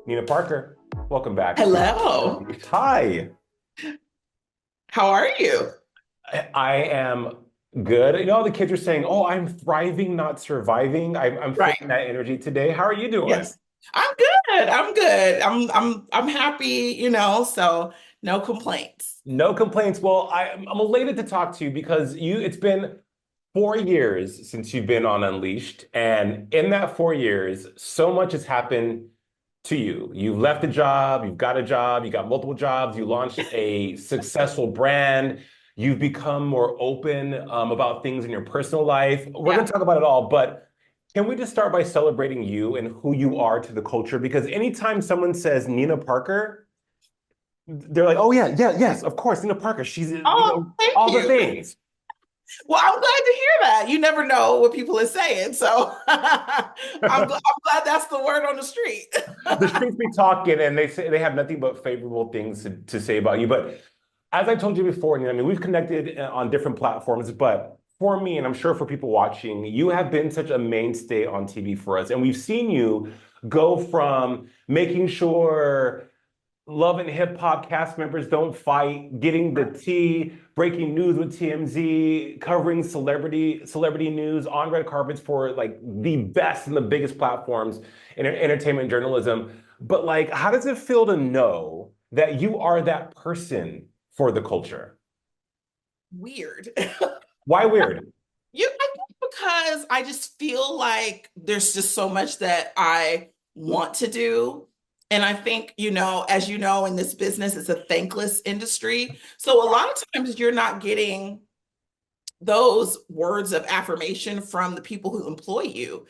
Nina Parker, welcome back to Hello. Hi. How are you? I am good. You know, all the kids are saying, "Oh, I'm thriving, not surviving." I'm Right. feeling that energy today. How are you doing? Yes. I'm good. I'm good. I'm happy, so no complaints. No complaints. Well, I'm elated to talk to you because it's been 4 years since you've been on Unleashed, and in that 4 years, so much has happened to you. You've left a job, you've got a job, you got multiple jobs, you launched a successful brand, you've become more open about things in your personal life. We're going Yeah. to talk about it all, but can we just start by celebrating you and who you are to the culture? Because anytime someone says Nina Parker, they're like, oh, yeah, yeah, yes, of course, Nina Parker. She's, Oh, thank all the you. things. Well, I'm glad to hear that. You never know what people are saying. So I'm glad that's the word on the street. The streets be talking and they say they have nothing but favorable things to say about you. But as I told you before, I mean, we've connected on different platforms, but for me, and I'm sure for people watching, you have been such a mainstay on TV for us. And we've seen you go from making sure Love and Hip Hop cast members don't fight, getting the tea, breaking news with TMZ, covering celebrity news on red carpets for like the best and the biggest platforms in entertainment journalism. But like, how does it feel to know that you are that person for the culture? Weird. Why weird? I think because I just feel like there's just so much that I want to do. And I think, as you know, in this business, it's a thankless industry. So a lot of times you're not getting those words of affirmation from the people who employ you.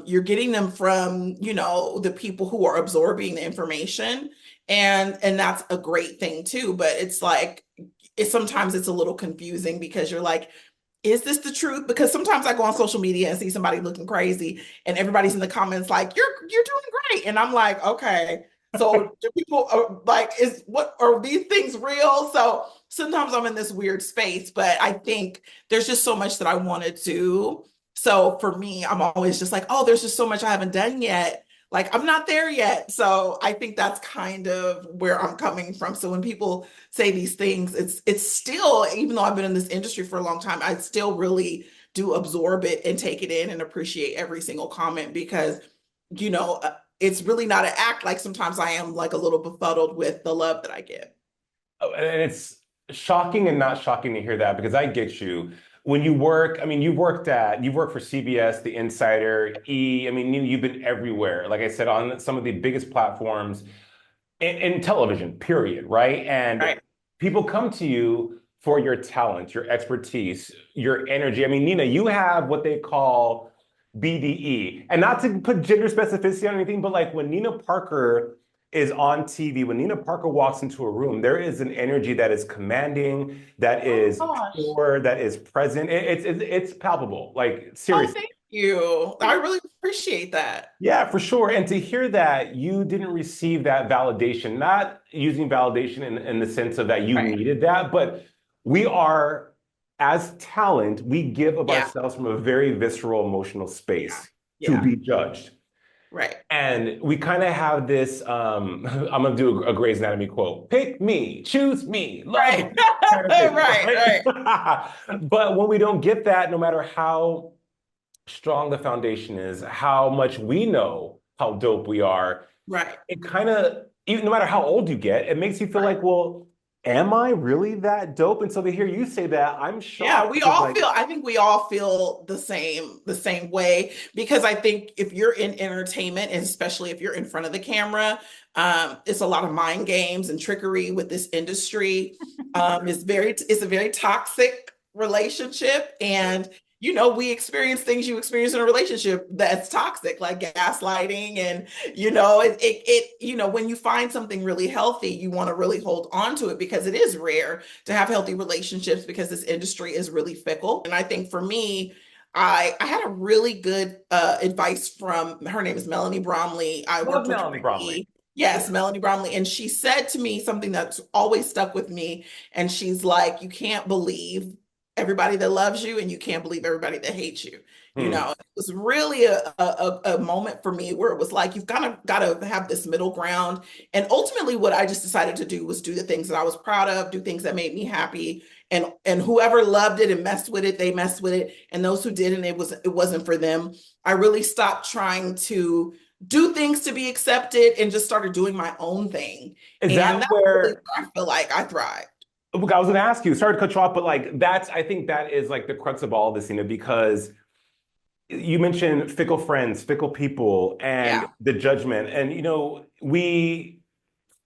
You're getting them from, the people who are absorbing the information. And that's a great thing too. But it's like, sometimes it's a little confusing because you're like, is this the truth? Because sometimes I go on social media and see somebody looking crazy and everybody's in the comments like, you're doing great. And I'm like, okay. So do people like, are these things real? So sometimes I'm in this weird space, but I think there's just so much that I want to do. So for me, I'm always just like, oh, there's just so much I haven't done yet. Like I'm not there yet. So I think that's kind of where I'm coming from. So when people say these things, it's still, even though I've been in this industry for a long time, I still really do absorb it and take it in and appreciate every single comment because, it's really not an act. Like sometimes I am like a little befuddled with the love that I get. Oh, and it's shocking and not shocking to hear that because I get you. When you work, I mean, you've worked for CBS, The Insider, E. I mean, you've been everywhere. Like I said, on some of the biggest platforms in television, period, right? And Right. people come to you for your talent, your expertise, your energy. I mean, Nina, you have what they call BDE. And not to put gender specificity on anything, but like when Nina Parker is on TV, when Nina Parker walks into a room, there is an energy that is commanding, that Oh is gosh. pure, that is present. It's palpable, like Oh, seriously. thank you. I really appreciate that. Yeah, for sure. And to hear that you didn't receive that validation, not using validation in the sense of that you Right. needed that, but we are, as talent, we give of Yeah. ourselves from a very visceral, emotional Yeah. space to Yeah. be judged. Right. And we kind of have this, I'm going to do a Grey's Anatomy quote, pick me, choose me, love Right. me, kind of thing, Right. Right. right? But when we don't get that, no matter how strong the foundation is, how much we know how dope we are, Right. it kind of, even no matter how old you get, it makes you feel Right. like, well, am I really that dope? And so to hear you say that, I'm Yeah, shocked because like, I think we all feel the same way because I think if you're in entertainment, and especially if you're in front of the camera, it's a lot of mind games and trickery with this industry. It's a very toxic relationship. And we experience things you experience in a relationship that's toxic, like gaslighting and when you find something really healthy, you want to really hold on to it because it is rare to have healthy relationships because this industry is really fickle. And I think for me, I had a really good advice from her name is Melanie Bromley. I love worked with Melanie her. Bromley. Yes, Melanie Bromley. And she said to me something that's always stuck with me. And she's like, you can't believe everybody that loves you and you can't believe everybody that hates you. You Hmm. know, it was really a moment for me where it was like, you've kind of got to have this middle ground. And ultimately, what I just decided to do was do the things that I was proud of, do things that made me happy. And whoever loved it and messed with it, they messed with it. And those who didn't, it wasn't for them. I really stopped trying to do things to be accepted and just started doing my own thing. Is And that that's really where, where I feel like I thrive. look, I was gonna ask you, sorry to cut you off, but like that's, I think that is like the crux of all this, because you mentioned fickle friends, fickle people, and Yeah. the judgment. And we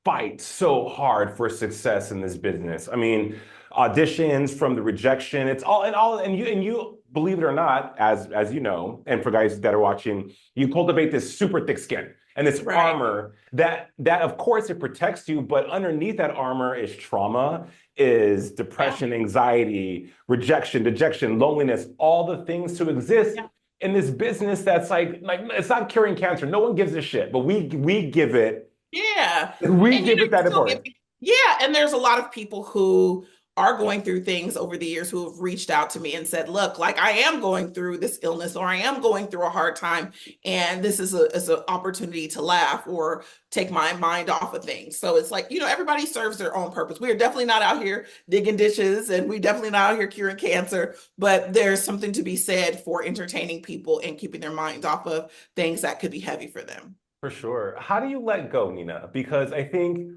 fight so hard for success in this business. I mean, auditions from the rejection, it's all, and you believe it or not, as you know, and for guys that are watching, you cultivate this super thick skin and this Right. armor that of course it protects you, but underneath that armor is trauma, is Yeah. depression, anxiety, rejection, dejection, loneliness, all the things to exist Yeah. in this business that's like it's not curing cancer. No one gives a shit, but we give it Yeah. we And you give know, it that still get importance. yeah, and there's a lot of people who are going through things over the years who have reached out to me and said, look, like I am going through this illness or I am going through a hard time. And this is an opportunity to laugh or take my mind off of things. So it's like, everybody serves their own purpose. We are definitely not out here digging ditches and we definitely not out here curing cancer, but there's something to be said for entertaining people and keeping their minds off of things that could be heavy for them. For sure. How do you let go, Nina? Because I think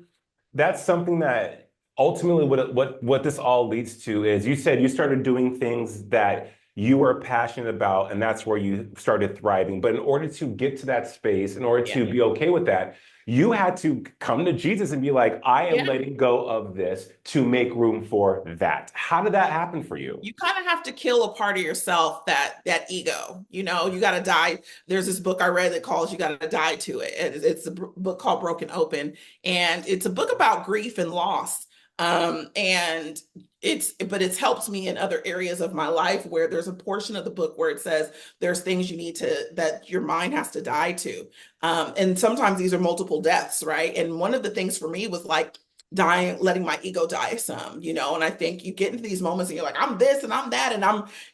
that's something that ultimately what this all leads to is you said you started doing things that you were passionate about, and that's where you started thriving. But in order to get to that space, in order Yeah. to be okay with that, you had to come to Jesus and be like, I am Yeah. letting go of this to make room for that. How did that happen for you? You kind of have to kill a part of yourself, that ego. You got to die. There's this book I read that calls You Got to Die to It. It's a book called Broken Open, and it's a book about grief and loss. And it's helped me in other areas of my life where there's a portion of the book where it says there's things you need to that your mind has to die to. And sometimes these are multiple deaths, right? And one of the things for me was like dying, letting my ego die some. And I think you get into these moments and you're like, I'm this and I'm that,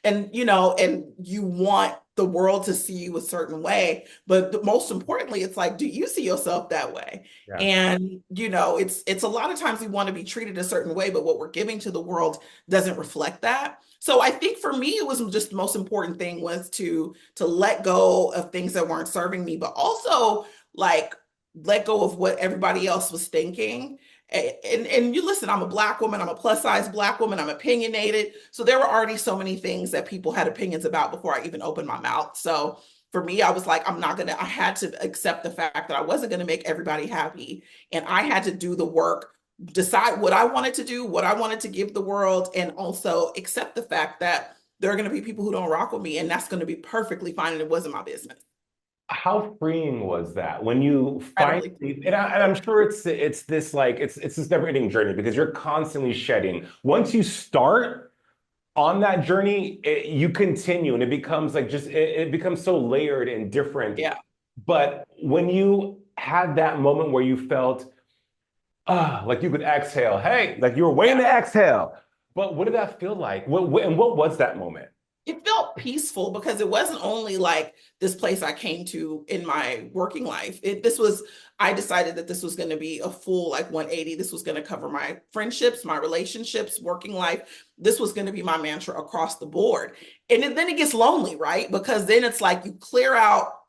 and you want the world to see you a certain way. But most importantly, it's like, do you see yourself that way? Yeah. And it's a lot of times we want to be treated a certain way, but what we're giving to the world doesn't reflect that. So I think for me, it was just the most important thing was to let go of things that weren't serving me, but also like let go of what everybody else was thinking. And you listen, I'm a Black woman, I'm a plus size Black woman, I'm opinionated. So there were already so many things that people had opinions about before I even opened my mouth. So for me, I was like, I had to accept the fact that I wasn't going to make everybody happy. And I had to do the work, decide what I wanted to do, what I wanted to give the world, and also accept the fact that there are going to be people who don't rock with me. And that's going to be perfectly fine. And it wasn't my business. How freeing was that when you Incredibly. finally, and I'm sure it's this like it's this never-ending journey because you're constantly shedding. Once you start on that journey, you continue and it becomes like it becomes so layered and different. Yeah. But when you had that moment where you felt like you could exhale, hey, like you were waiting Yeah. to exhale. But what did that feel like? And what was that moment? It felt peaceful because it wasn't only like this place I came to in my working life. I decided that this was going to be a full like 180. This was going to cover my friendships, my relationships, working life. This was going to be my mantra across the board. And then it gets lonely, right? Because then it's like you clear out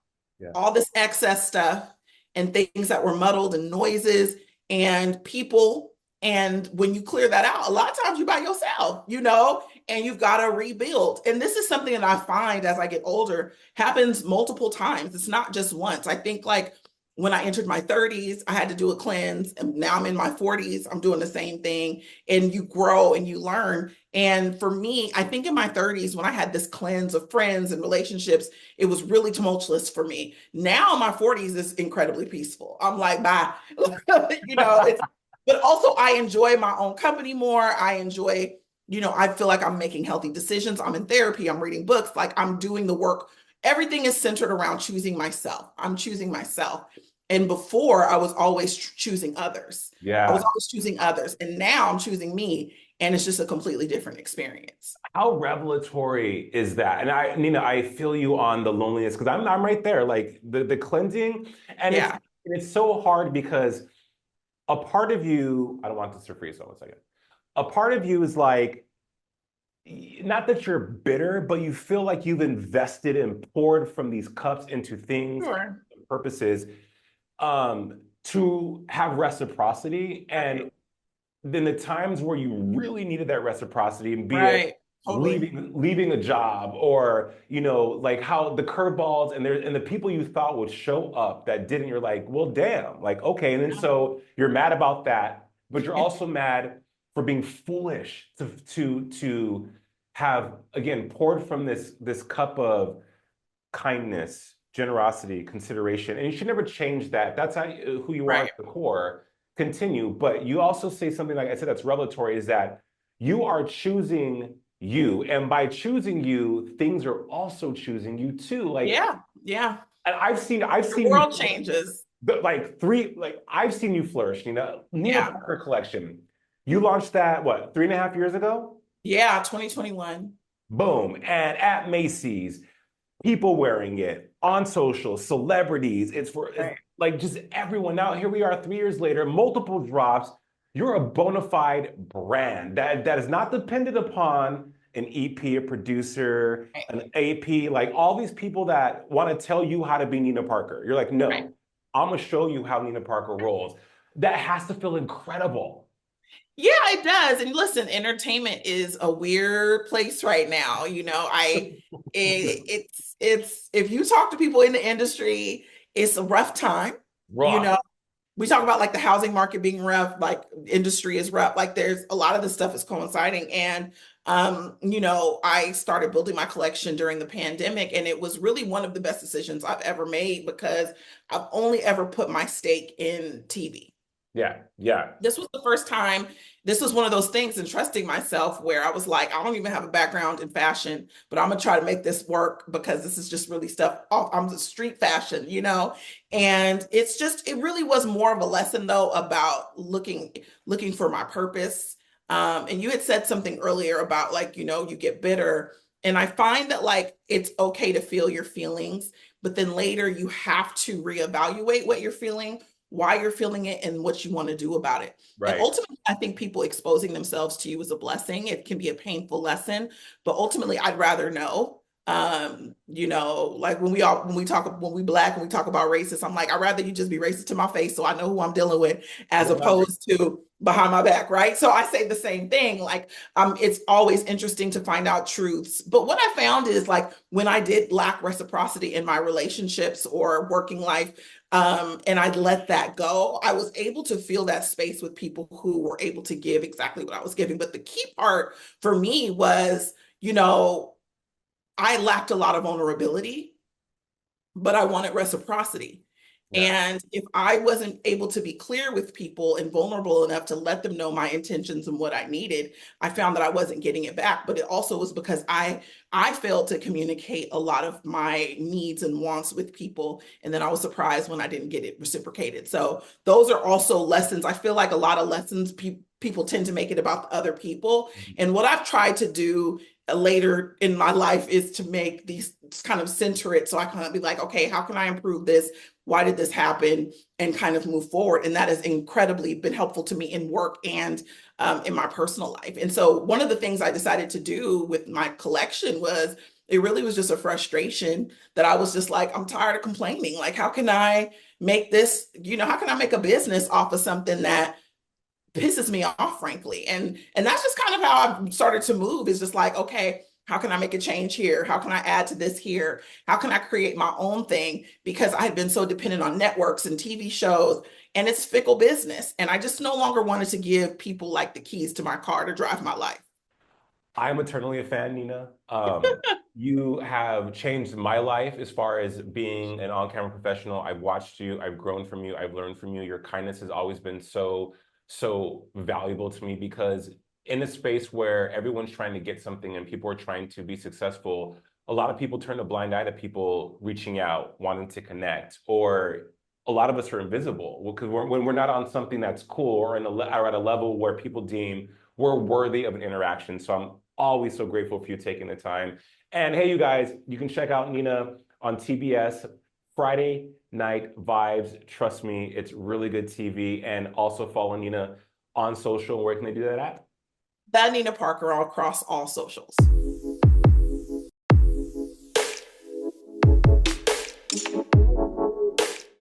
Yeah. all this excess stuff and things that were muddled and noises and people. And when you clear that out, a lot of times you're by yourself, and you've got to rebuild. And this is something that I find as I get older happens multiple times. It's not just once. I think like when I entered my 30s, I had to do a cleanse. And now I'm in my 40s, I'm doing the same thing. And you grow and you learn. And for me, I think in my 30s, when I had this cleanse of friends and relationships, it was really tumultuous for me. Now my 40s is incredibly peaceful. I'm like, bye. But also I enjoy my own company more. I feel like I'm making healthy decisions. I'm in therapy, I'm reading books, like I'm doing the work. Everything is centered around choosing myself. I'm choosing myself. And before I was always choosing others. I was Yeah. always choosing others. And now I'm choosing me. and it's just a completely different experience. How revelatory is that? And Nina, I feel you on the loneliness because I'm right there. Like the cleansing, and Yeah, it's so hard because a part of you, I don't want this to freeze so one second. A part of you is like, not that you're bitter, but you feel like you've invested and poured from these cups into things, sure. purposes, to have reciprocity. And then the times where you really needed that reciprocity, be it Right. Totally. leaving a job, or like how the curveballs and the people you thought would show up that didn't, you're like, well, damn, like, okay. And then so you're mad about that, but you're also mad for being foolish to have again poured from this cup of kindness, generosity, consideration. And you should never change that. That's how who you are Right. at the core. Continue. But you also say something like I said that's revelatory is that you are choosing you. And by choosing you, things are also choosing you too. Like, Yeah. Yeah. and I've The seen you world changes. but like I've seen you flourish, Nina Yeah. Parker collection. You launched that what, 3.5 years ago? Yeah. 2021. Boom. And at Macy's, people wearing it on social, celebrities. It's Right. like just everyone. Now here we are 3 years later, multiple drops. You're a bona fide brand that is not dependent upon an EP, a producer, Right. an AP, like all these people that want to tell you how to be Nina Parker. You're like, Right. no, I'm gonna show you how Nina Parker rolls. That has to feel incredible. Yeah, it does. And listen, entertainment is a weird place right now. It's if you talk to people in the industry, it's a rough time. You Rough. know, we talk about like the housing market being rough, like industry is rough. Like there's a lot of this stuff is coinciding. And I started building my collection during the pandemic, and it was really one of the best decisions I've ever made because I've only ever put my stake in TV. Yeah, yeah. This was the first time. This was one of those things in trusting myself where I was like, I don't even have a background in fashion, but I'm gonna try to make this work because this is just really stuff off. I'm the street fashion. And it really was more of a lesson though about looking for my purpose. And you had said something earlier about like, you get bitter. And I find that like it's okay to feel your feelings, but then later you have to reevaluate what you're feeling, why you're feeling it, and what you want to do about it. And Right. ultimately, I think people exposing themselves to you is a blessing. It can be a painful lesson, but ultimately, I'd rather know. Like when we black and we talk about racist, I'm like, I'd rather you just be racist to my face so I know who I'm dealing with, as Yeah. opposed to behind my back, right? So I say the same thing. Like, it's always interesting to find out truths. But what I found is like when I did lack reciprocity in my relationships or working life, and I let that go, I was able to feel that space with people who were able to give exactly what I was giving. But the key part for me was, I lacked a lot of vulnerability, but I wanted reciprocity. Yeah. And if I wasn't able to be clear with people and vulnerable enough to let them know my intentions and what I needed, I found that I wasn't getting it back. But it also was because I failed to communicate a lot of my needs and wants with people. And then I was surprised when I didn't get it reciprocated. So those are also lessons. I feel like a lot of lessons people tend to make it about other people. And what I've tried to do later in my life is to make these kind of center it so I kind of be like, okay, how can I improve this? Why did this happen? And kind of move forward. And that has incredibly been helpful to me in work and in my personal life. And so one of the things I decided to do with my collection was it really was just a frustration that I was just like, I'm tired of complaining. Like, how can I make this, how can I make a business off of something that pisses me off, frankly? And that's just kind of how I've started to move, is just like, okay, how can I make a change here? How can I add to this here? How can I create my own thing? Because I had been so dependent on networks and TV shows, and it's fickle business. And I just no longer wanted to give people like the keys to my car to drive my life. I'm eternally a fan, Nina. You have changed my life as far as being an on-camera professional. I've watched you, I've grown from you, I've learned from you. Your kindness has always been so valuable to me because in a space where everyone's trying to get something and people are trying to be successful, a lot of people turn a blind eye to people reaching out, wanting to connect, or a lot of us are invisible because when we're not on something that's cool or or at a level where people deem we're worthy of an interaction. So I'm always so grateful for you taking the time. And hey, you guys, you can check out Nina on TBS Friday Night Vibes. Trust me, it's really good TV. And also follow Nina on social. Where can they do that at? That Nina Parker across all socials.